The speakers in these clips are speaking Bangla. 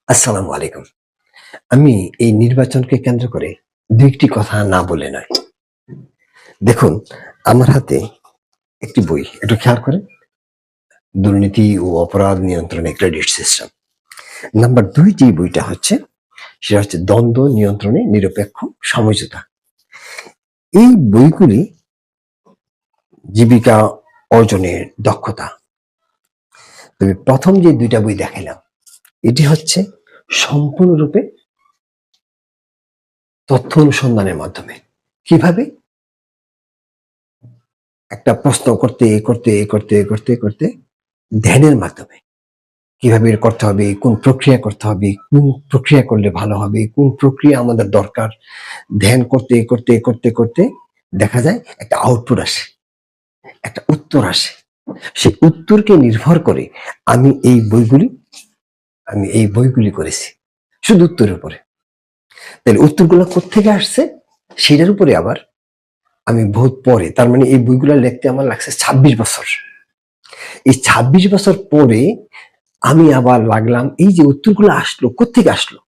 আসসালামু আলাইকুম। আমি এই নির্বাচনকে কেন্দ্র করে ২ টি কথা না বলে নয়। দেখুন, আমার হাতে একটি বই, একটু খেয়াল করেন। 'দুর্নীতি ও অপরাধ নিয়ন্ত্রণে ক্রেডিট সিস্টেম'। নাম্বার ২ যে বইটা হচ্ছে, সেটা হচ্ছে 'দ্বন্দ্ব নিয়ন্ত্রণে নিরপেক্ষ সমঝোতা'। এই বইগুলি জীবিকা অর্জনের দক্ষতা। তবে ১ম যে ২ টা বই দেখাইলাম, এটি হচ্ছে সম্পূর্ণরূপে তথ্য অনুসন্ধানের মাধ্যমে। কিভাবে? একটা প্রশ্ন করতে ধ্যানের মাধ্যমে কিভাবে এর করতে হবে, কোন প্রক্রিয়া করতে হবে, কোন প্রক্রিয়া করলে ভালো হবে, কোন প্রক্রিয়া আমাদের দরকার, ধ্যান করতে দেখা যায় একটা আউটপুট আসে, একটা উত্তর আসে। সেই উত্তরকে নির্ভর করে আমি এই বইগুলি করেছি, শুধু উত্তরের উপরে। তাহলে উত্তরগুলো কোত্থেকে আসছে সেটার উপরে আবার আমি বহুত পরে, তার মানে এই বইগুলো লিখতে আমার লাগছে ২৬ বছর। এই ২৬ বছর পরে আমি আবার লাগলাম, এই যে উত্তরগুলো আসলো কোত্থেকে আসলো,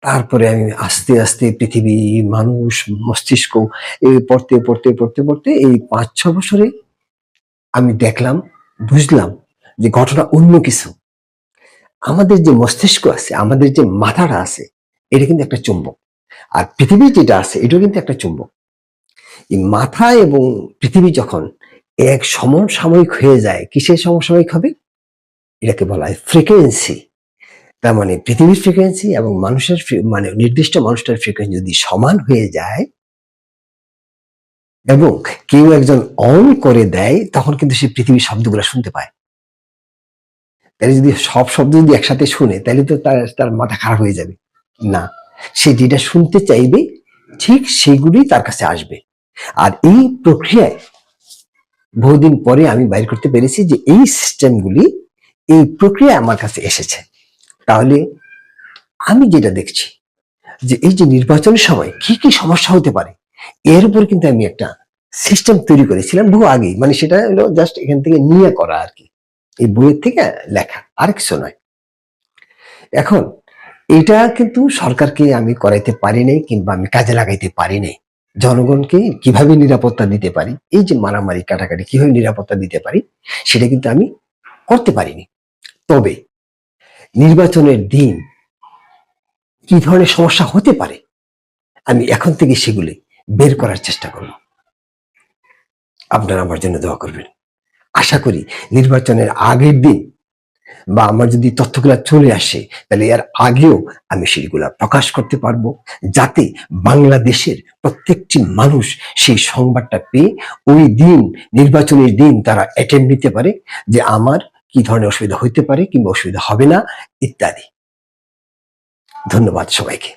তারপরে আমি আস্তে পৃথিবী, মানুষ, মস্তিষ্ক এই পড়তে এই ৫-৬ বছরে আমি দেখলাম, বুঝলাম যে ঘটনা অন্য কিছু। আমাদের যে মস্তিষ্ক আছে, আমাদের যে মাথাটা আছে, এটা কিন্তু একটা চুম্বক। আর পৃথিবী যেটা আছে, এটাও কিন্তু একটা চুম্বক। এই মাথা এবং পৃথিবী যখন এক সমসাময়িক হয়ে যায়, কিসের সমসাময়িক হবে? এটাকে বলা হয় ফ্রিকোয়েন্সি। তার মানে পৃথিবীর ফ্রিকোয়েন্সি এবং মানুষের মানে নির্দিষ্ট মানুষটার ফ্রিকোয়েন্সি যদি সমান হয়ে যায় এবং কেউ একজন অন করে দেয়, তখন কিন্তু সে পৃথিবীর শব্দগুলো শুনতে পায়। তাহলে যদি সব শব্দ যদি একসাথে শুনে, তাহলে তো তার মাথা খারাপ হয়ে যাবে। না, সে যেটা শুনতে চাইবে ঠিক সেগুলি তার কাছে আসবে। আর এই প্রক্রিয়ায় বহুদিন পরে আমি বাইর করতে পেরেছি যে এই সিস্টেমগুলি, এই প্রক্রিয়া আমার কাছে এসেছে। তাহলে আমি যেটা দেখছি যে এই যে নির্বাচনের সময় কি কি সমস্যা হতে পারে, এর উপর কিন্তু আমি একটা সিস্টেম তৈরি করেছিলাম বহু আগেই। মানে সেটা হলো জাস্ট এখান থেকে নিয়ে করা আর কি, এই বইয়ের থেকে লেখা, আর কিছু নয়। এখন এটা কিন্তু সরকারকে আমি করাইতে পারি নাই, কিংবা আমি কাজে লাগাইতে পারি নাই। জনগণকে কিভাবে নিরাপত্তা দিতে পারি, এই যে মারামারি কাটাকাটি কিভাবে নিরাপত্তা দিতে পারি, সেটা কিন্তু আমি করতে পারিনি। তবে নির্বাচনের দিন কি ধরনের সমস্যা হতে পারে, আমি এখন থেকে সেগুলি বের করার চেষ্টা করব। আপনারা আমার জন্য দোয়া করবেন। আশা করি নির্বাচনের আগের দিন বা আমার যদি তথ্যগুলা চলে আসে, তাহলে এর আগেও আমি সেগুলা প্রকাশ করতে পারবো, যাতে বাংলাদেশের প্রত্যেকটি মানুষ সেই সংবাদটা পেয়ে ওই দিন, নির্বাচনের দিন, তারা অ্যাটেম্প নিতে পারে যে আমার কি ধরনের অসুবিধা হইতে পারে কিংবা অসুবিধা হবে না ইত্যাদি। ধন্যবাদ সবাইকে।